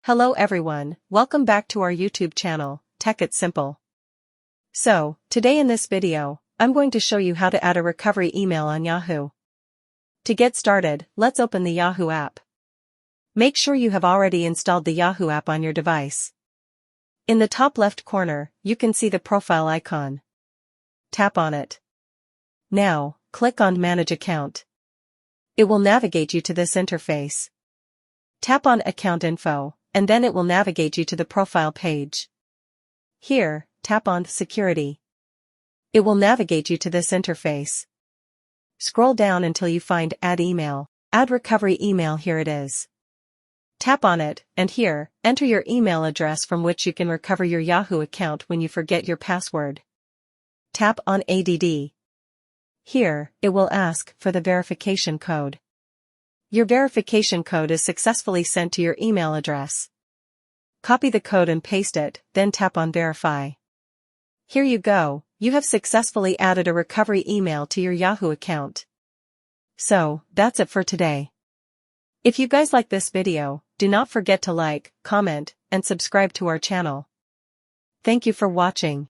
Hello everyone, welcome back to our YouTube channel, Tech It Simple. So, today in this video, I'm going to show you how to add a recovery email on Yahoo. To get started, let's open the Yahoo app. Make sure you have already installed the Yahoo app on your device. In the top left corner, you can see the profile icon. Tap on it. Now, click on Manage Account. It will navigate you to this interface. Tap on Account Info, and then it will navigate you to the profile page. Here, tap on Security. It will navigate you to this interface. Scroll down until you find Add Email. Add Recovery Email, here it is. Tap on it, and here, enter your email address from which you can recover your Yahoo account when you forget your password. Tap on ADD. Here, it will ask for the verification code. Your verification code is successfully sent to your email address. Copy the code and paste it, then tap on Verify. Here you go, you have successfully added a recovery email to your Yahoo account. So, that's it for today. If you guys like this video, do not forget to like, comment, and subscribe to our channel. Thank you for watching.